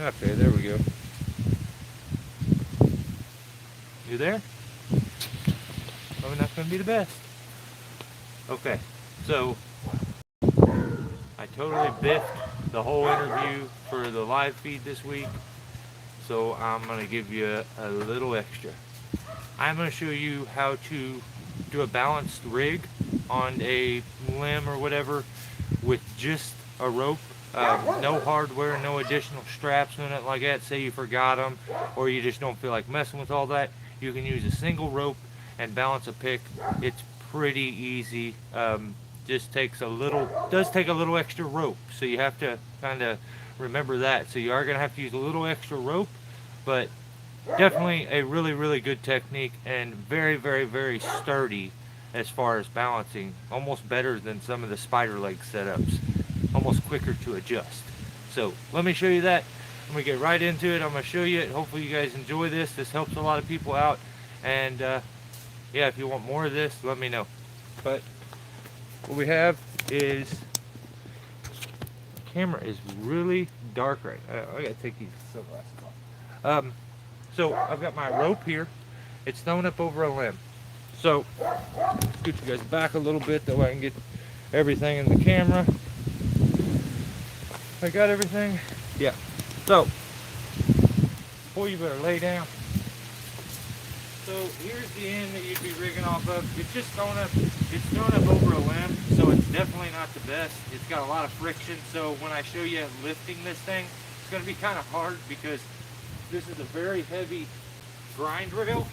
Okay, there we go. You there? Probably not going to be the best. Okay, so I totally biffed the whole interview for the live feed this week, so I'm going to give you a little extra. I'm going to show you how to do a balanced rig on a limb or whatever with just a rope. No hardware, no additional straps, nothing like that. Say you forgot them or you just don't feel like messing with all that. You can use a single rope and balance a pick. It's pretty easy. Just takes a little, does take a little extra rope. So you have to kind of remember that. So you are going to have to use a little extra rope, but definitely a really, really good technique and very, very, very sturdy as far as balancing. Almost better than some of the spider leg setups. Almost quicker to adjust. So let me show you that. I'm going to get right into it. I'm going to show you it. Hopefully you guys enjoy this. This helps a lot of people out. And yeah, if you want more of this, let me know. But what we have is, the camera is really dark right now. I got to take these sunglasses off. So I've got my rope here. It's thrown up over a limb. So scoot you guys back a little bit that way I can get everything in the camera. I got everything. Yeah. So, boy, you better lay down. So here's the end that you'd be rigging off of. It's just thrown up. It's thrown up over a limb, so it's definitely not the best. It's got a lot of friction. So when I show you lifting this thing, it's going to be kind of hard because this is a very heavy grind rail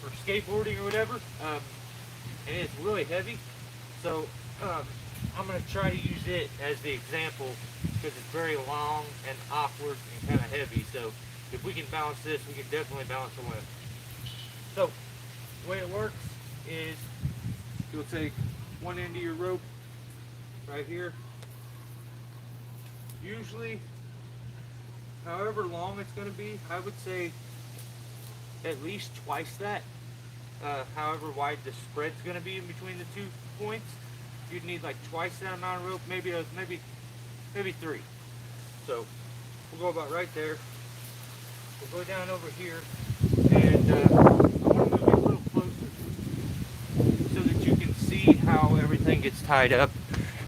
for skateboarding or whatever, and it's really heavy. So I'm going to try to use it as the example because it's very long and awkward and kind of heavy. So if we can balance this, we can definitely balance the limb. So the way it works is you'll take one end of your rope right here. Usually, however long it's going to be, I would say at least twice that. However wide the spread's going to be in between the 2 points, you'd need like twice that amount of rope, maybe 3. So we'll go about right there. We'll go down over here, and I want to move you a little closer so that you can see how everything gets tied up,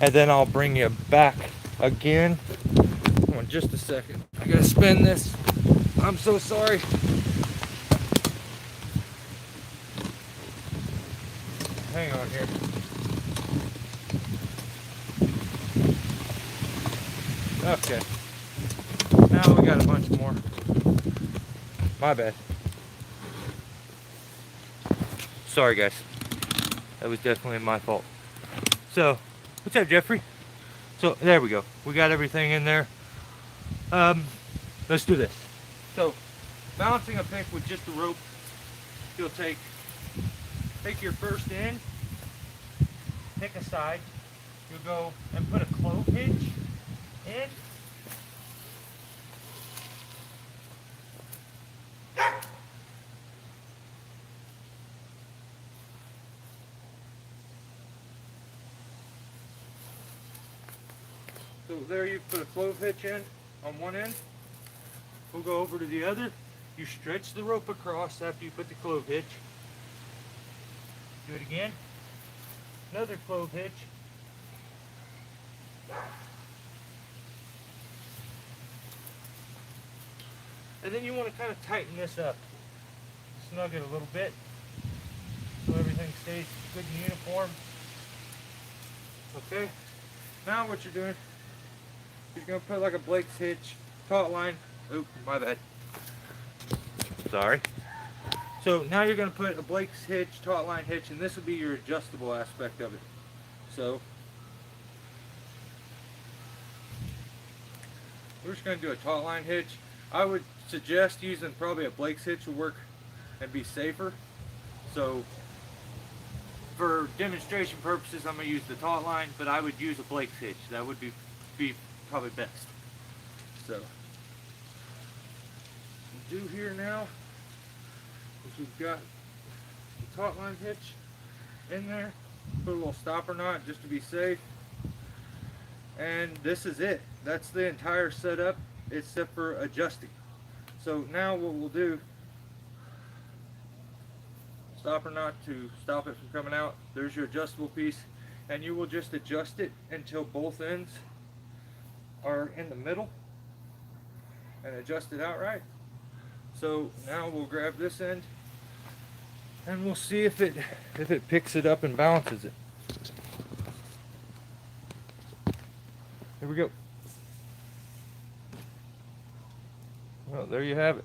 and then I'll bring you back again. Hold on just a second. I gotta spin this. I'm so sorry. Hang on here. Okay. Now we got a bunch more. My bad. Sorry guys. That was definitely my fault. So, what's up, Jeffrey? So, there we go. We got everything in there. Let's do this. So, balancing a pick with just the rope, you'll take your first end, pick a side, you'll go and put a clove hitch in. So there you put a clove hitch in on one end. We'll go over to the other. You stretch the rope across after you put the clove hitch. Do it again. Another clove hitch. And then you want to kind of tighten this up. Snug it a little bit so everything stays good and uniform. Okay. Now what you're doing, you're going to put like a Blake's hitch, taut line. Oop, my bad. Sorry. So now you're going to put a Blake's hitch, taut line hitch, and this will be your adjustable aspect of it. So we're just going to do a taut line hitch. I would suggest using probably a Blake's hitch will work and be safer. So for demonstration purposes, I'm going to use the taut line, but I would use a Blake's hitch. That would be probably best. So what we'll do here now is we've got the taut line hitch in there. Put a little stopper knot just to be safe. And this is it. That's the entire setup. except for adjusting. So now what we'll do, stop or not to stop it from coming out. There's your adjustable piece, and you will just adjust it until both ends are in the middle and adjust it out right. So now we'll grab this end and we'll see if it picks it up and balances it. Here we go. Well, there you have it.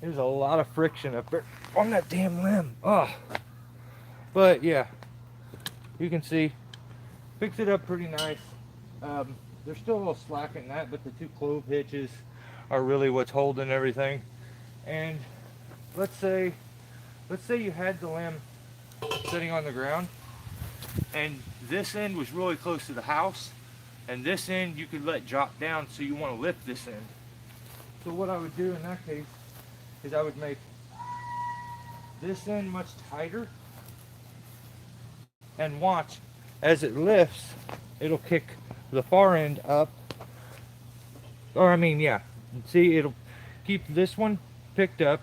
There's a lot of friction up there on that damn limb. Oh. But yeah, you can see, picks it up pretty nice. There's still a little slack in that, but the two clove hitches are really what's holding everything. And let's say you had the limb sitting on the ground, and this end was really close to the house, and this end you could let drop down, so you want to lift this end. So what I would do in that case is I would make this end much tighter, and watch as it lifts, it'll kick the far end up, or I mean, yeah, see, it'll keep this one picked up,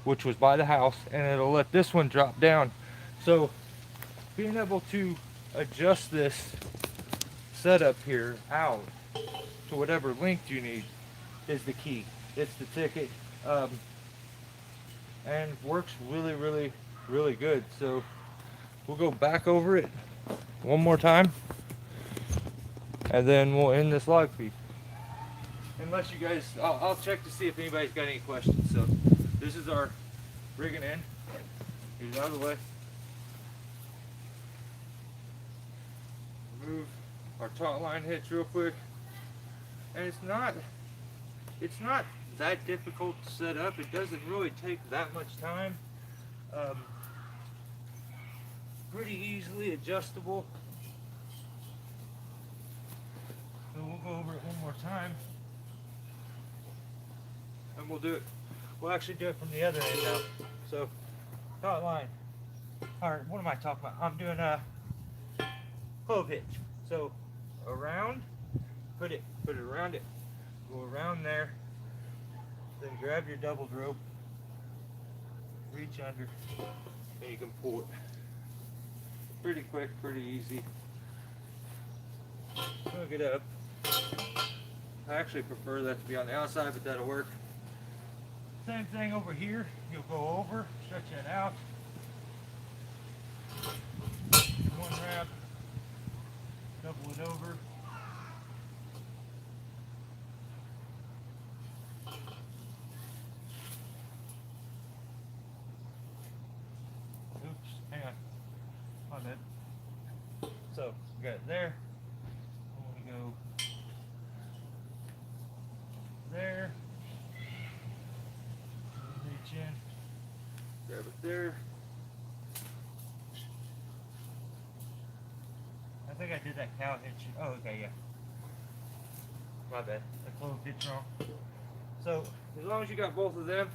which was by the house, and it'll let this one drop down. So being able to adjust this setup here out to whatever length you need is the key. It's the ticket, and works really, really, really good. So we'll go back over it one more time, and then we'll end this log feed. Unless you guys, I'll check to see if anybody's got any questions. So this is our rigging end. He's out of the way. Remove our taut line hitch real quick, and it's not that difficult to set up. It doesn't really take that much time. Pretty easily adjustable. So we'll go over it one more time, and we'll actually do it from the other end now. So taut line, or what am I talking about? I'm doing a clove hitch. So around, put it around it, go around there, then grab your doubled rope, reach under, and you can pull it. Pretty quick, pretty easy. Hook it up. I actually prefer that to be on the outside, but that'll work. Same thing over here. You'll go over, stretch that out. One wrap, double it over. Oops, hang on. My bad. So, we got it there. I'm going to go there. Reach in. Grab it there. I think I did that cow hitch. Oh, okay, yeah. My bad. I clove hitch wrong. So, as long as you got both of them,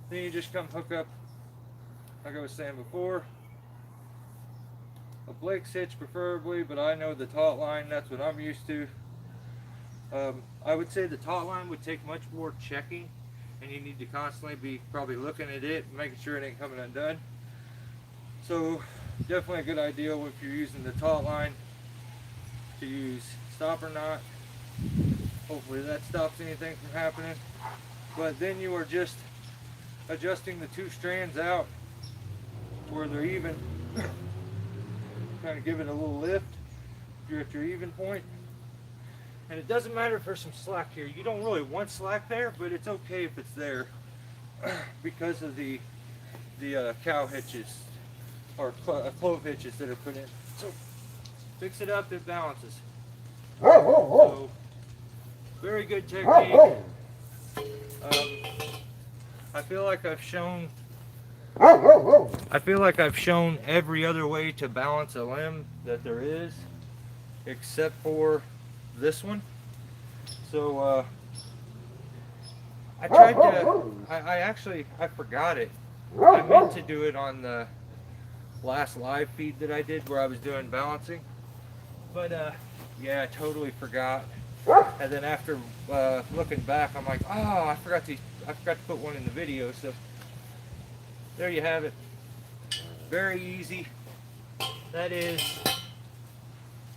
then you just come hook up, like I was saying before, a Blake's hitch preferably, but I know the taut line, that's what I'm used to. I would say the taut line would take much more checking, and you need to constantly be probably looking at it, making sure it ain't coming undone. So definitely a good idea if you're using the taut line to use stopper knot. Hopefully that stops anything from happening. But then you are just adjusting the two strands out to where they're even. Kind of give it a little lift if you're at your even point. And it doesn't matter if there's some slack here. You don't really want slack there, but it's okay if it's there because of the cow hitches or clove hitches that are put in. So fix it up, it balances. So very good technique. I feel like I've shown every other way to balance a limb that there is, except for this one. So I tried to, I forgot it. I meant to do it on the last live feed that I did where I was doing balancing. But yeah, I totally forgot. And then after looking back, I'm like, oh, I forgot to put one in the video. So there you have it. Very easy. That is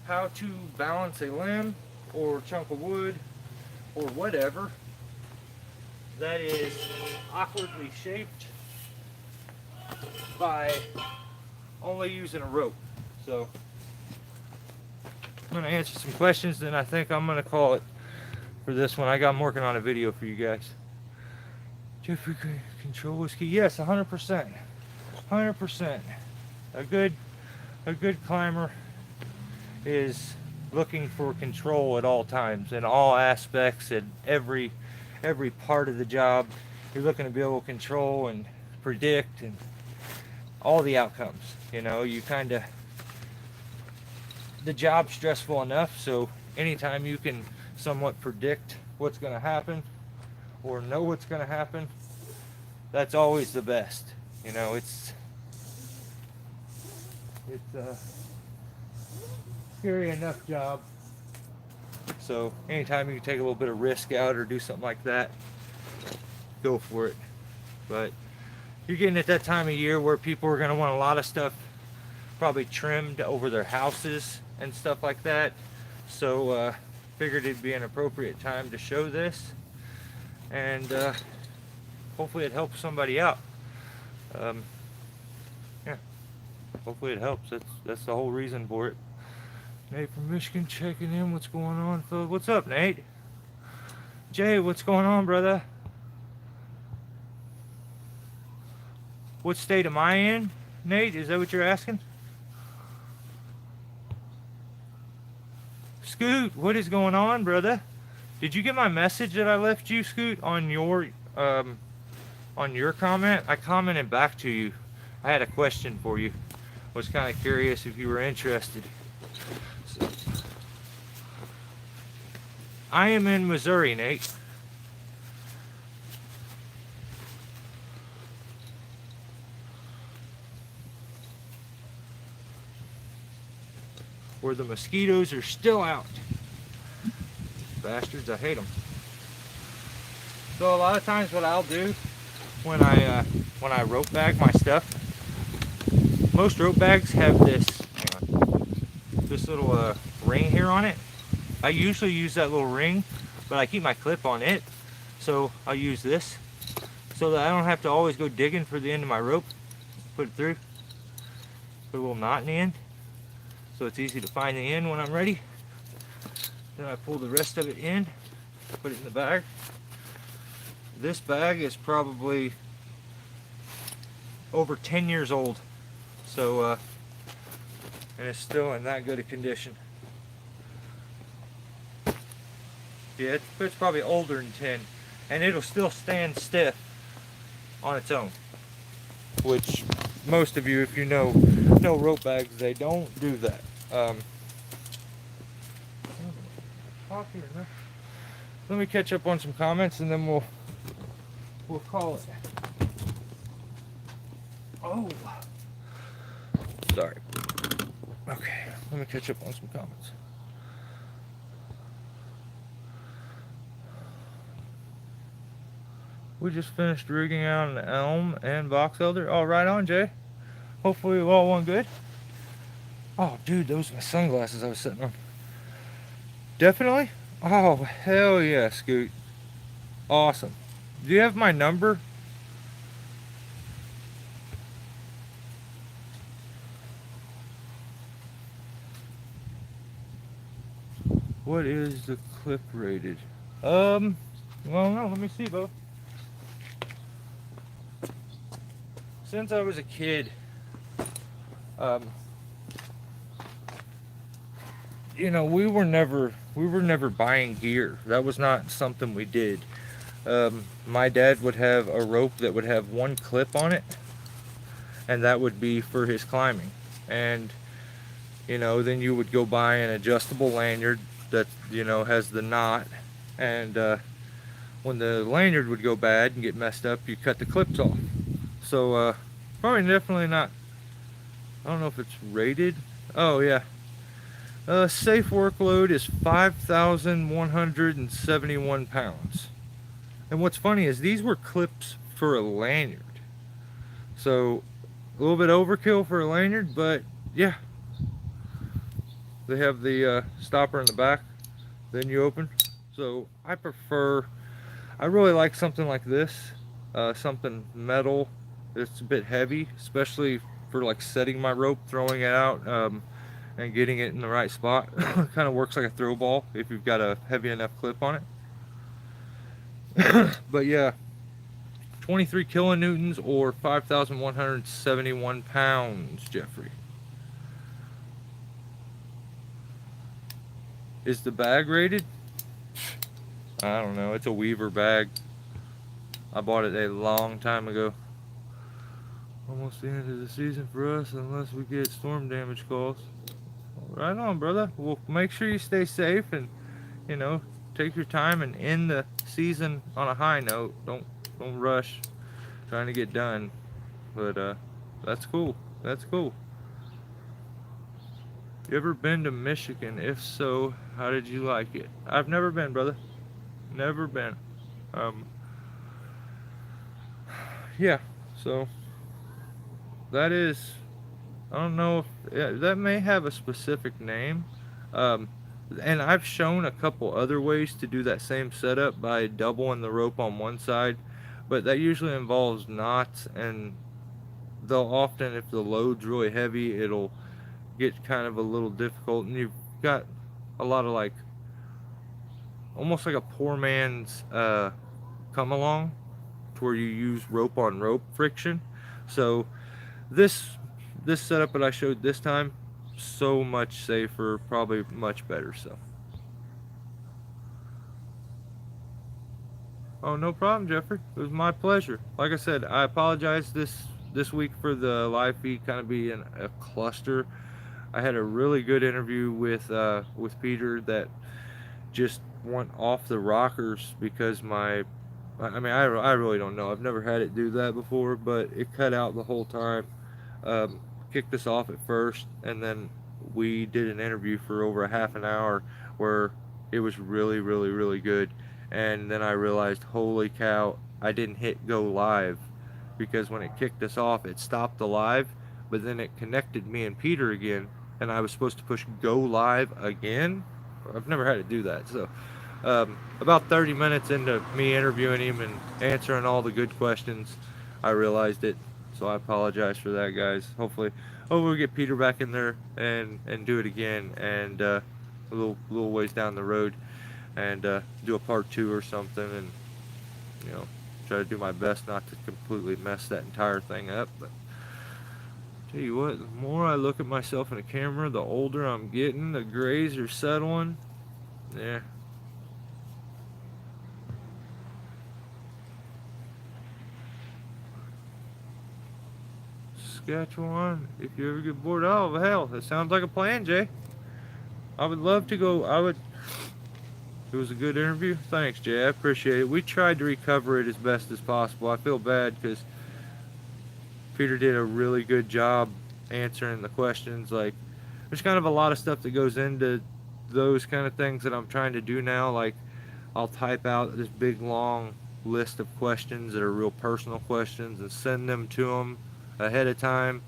how to balance a limb or chunk of wood or whatever that is awkwardly shaped by only using a rope. So I'm going to answer some questions, then I think I'm going to call it for this one. I'm working on a video for you guys. Jeffrey, control is key. Yes, 100%. 100%. A good climber is looking for control at all times, in all aspects, and every part of the job. You're looking to be able to control and predict and all the outcomes. You know, you kind of, the job's stressful enough, so anytime you can somewhat predict what's going to happen or know what's going to happen, that's always the best. You know, it's a scary enough job, so anytime you can take a little bit of risk out or do something like that, go for it. But you're getting at that time of year where people are going to want a lot of stuff probably trimmed over their houses and stuff like that, so figured it'd be an appropriate time to show this, and hopefully it helps somebody out. Yeah, hopefully it helps. That's the whole reason for it. Nate from Michigan checking in. What's going on, Phil? What's up, Nate? Jay, what's going on, brother? What state am I in, Nate? Is that what you're asking? Scoot, what is going on, brother? Did you get my message that I left you, Scoot, on your comment? I commented back to you. I had a question for you. Was kind of curious if you were interested. So, I am in Missouri, Nate. Where the mosquitoes are still out. Bastards, I hate them. So a lot of times what I'll do when I rope bag my stuff, most rope bags have this little ring here on it. I usually use that little ring, but I keep my clip on it, so I'll use this so that I don't have to always go digging for the end of my rope. Put it through, put a little knot in the end, so it's easy to find the end when I'm ready. Then I pull the rest of it in, put it in the bag. This bag is probably over 10 years old, so and it's still in that good a condition. Yeah, it's probably older than 10, and it'll still stand stiff on its own, which most of you, if you know rope bags, they don't do that. Let me catch up on some comments and then we'll call it. Oh, sorry. Okay, let me catch up on some comments. We just finished rigging out an elm and box elder. Oh, right on, Jay. Hopefully it all went good. Oh, dude, those are my sunglasses I was sitting on. Definitely? Oh, hell yeah, Scoot. Awesome. Do you have my number? What is the clip rated? Well, no, let me see, Bo. Since I was a kid, you know, we were never buying gear. That was not something we did. My dad would have a rope that would have one clip on it, and that would be for his climbing. And you know, then you would go buy an adjustable lanyard that, you know, has the knot, and when the lanyard would go bad and get messed up, you cut the clips off. So probably definitely not, I don't know if it's rated. Oh yeah, Safe workload is 5,171 pounds. And what's funny is these were clips for a lanyard. So a little bit overkill for a lanyard, but yeah. They have the stopper in the back, then you open. So I really like something like this, something metal. It's a bit heavy, especially for like setting my rope, throwing it out, and getting it in the right spot. Kind of works like a throw ball if you've got a heavy enough clip on it. But yeah, 23 kilonewtons or 5,171 pounds, Jeffrey. Is the bag rated? I don't know. It's a Weaver bag. I bought it a long time ago. Almost the end of the season for us, unless we get storm damage calls. Right on, brother. Well, make sure you stay safe and, you know, take your time and end the season on a high note. Don't rush trying to get done. But that's cool. That's cool. You ever been to Michigan? If so, how did you like it? I've never been, brother. Never been. Um, yeah. So that is, I don't know if yeah, that may have a specific name. Um, and I've shown a couple other ways to do that same setup by doubling the rope on one side, but that usually involves knots, and they'll often, if the load's really heavy, it'll get kind of a little difficult, and you've got a lot of like almost like a poor man's come along, to where you use rope on rope friction. So this this setup that I showed this time, so much safer, probably much better. So oh, no problem, Jeffrey. It was my pleasure. Like I said, I apologize this week for the live feed kind of being a cluster. I had a really good interview with Peter that just went off the rockers because I really don't know. I've never had it do that before, but it cut out the whole time. um, Kicked us off at first, and then we did an interview for over a half an hour where it was really, really, really good. And then I realized, holy cow, I didn't hit go live, because when it kicked us off, it stopped the live, but then it connected me and Peter again, and I was supposed to push go live again. I've never had to do that. So about 30 minutes into me interviewing him and answering all the good questions, I realized it. So I apologize for that, guys. Hopefully we'll get Peter back in there and do it again, and a little ways down the road, and do a part two or something, and you know, try to do my best not to completely mess that entire thing up. But tell you what, the more I look at myself in the camera, the older I'm getting. The grays are settling. Yeah. Saskatchewan, if you ever get bored. Oh, hell, that sounds like a plan, Jay. I would love to go. It was a good interview. Thanks, Jay. I appreciate it. We tried to recover it as best as possible. I feel bad because Peter did a really good job answering the questions. Like, there's kind of a lot of stuff that goes into those kind of things that I'm trying to do now. Like, I'll type out this big long list of questions that are real personal questions and send them to them ahead of time,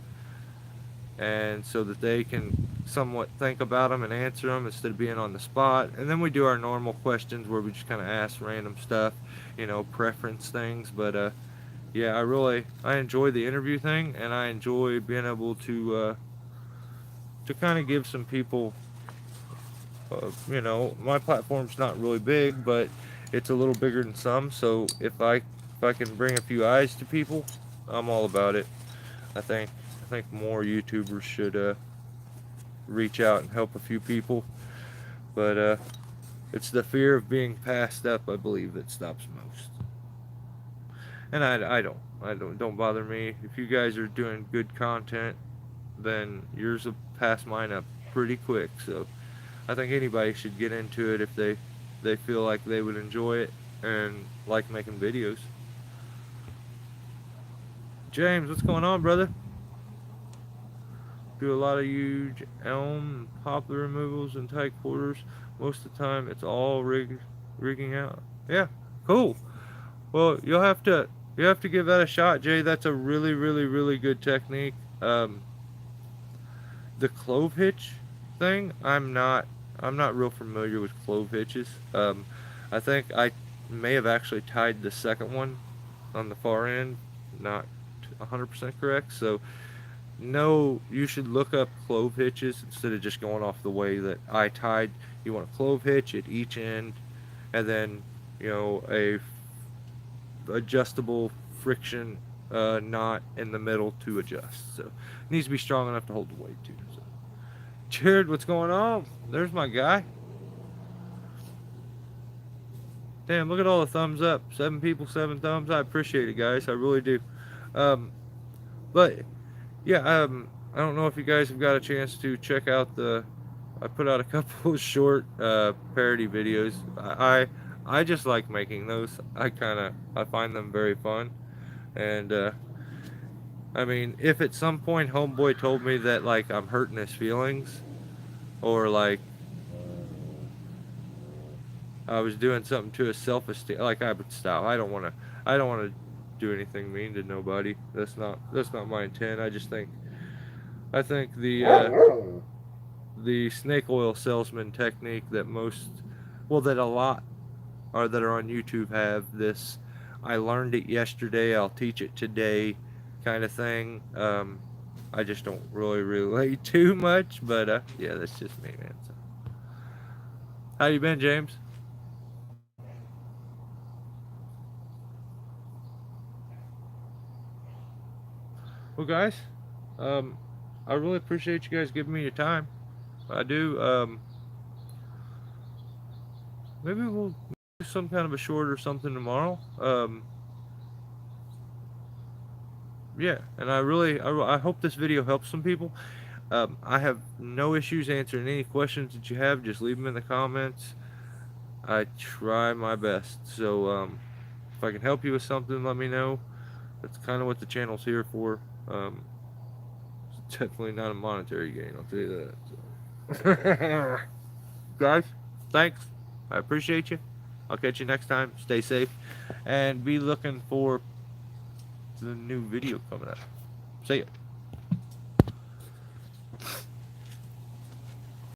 and so that they can somewhat think about them and answer them instead of being on the spot. And then we do our normal questions where we just kind of ask random stuff, preference things. But yeah, I enjoy the interview thing, and I enjoy being able to kind of give some people, my platform's not really big, but it's a little bigger than some. So if I can bring a few eyes to people, I'm all about it. I think more YouTubers should reach out and help a few people, but it's the fear of being passed up, I believe, that stops most. And I don't bother me. If you guys are doing good content, then yours will pass mine up pretty quick. So I think anybody should get into it if they feel like they would enjoy it and like making videos. James, what's going on, brother? Do a lot of huge elm and poplar removals in tight quarters. Most of the time, it's all rigging out. Yeah, cool. Well, you have to give that a shot, Jay. That's a really, really, really good technique. The clove hitch thing, I'm not real familiar with clove hitches. I think I may have actually tied the second one on the far end, not 100% correct. So no, you should look up clove hitches instead of just going off the way that I tied. You want a clove hitch at each end, and then a adjustable friction knot in the middle to adjust. So it needs to be strong enough to hold the weight too. So. Jared, what's going on? There's my guy. Damn, look at all the thumbs up. 7 people, 7 thumbs. I appreciate it, guys. I really do. Um, but yeah, I don't know if you guys have got a chance to check out I put out a couple of short parody videos. I just like making those. I find them very fun. And I mean, if at some point Homeboy told me that like I'm hurting his feelings, or like I was doing something to his self-esteem, like I would stop. I don't want to do anything mean to nobody. That's not my intent. I think the snake oil salesman technique that that a lot or that are on YouTube have this. I learned it yesterday. I'll teach it today, kind of thing. I just don't really relate too much, but yeah, that's just me, man. So, how you been, James? Well, guys, um, I really appreciate you guys giving me your time. I do. Maybe we'll do some kind of a short or something tomorrow. Yeah, and I hope this video helps some people. I have no issues answering any questions that you have. Just leave them in the comments. I try my best. So if I can help you with something, let me know. That's kind of what the channel's here for. It's definitely not a monetary gain, I'll tell you that. So. Guys, thanks. I appreciate you. I'll catch you next time. Stay safe. And be looking for the new video coming up. See ya.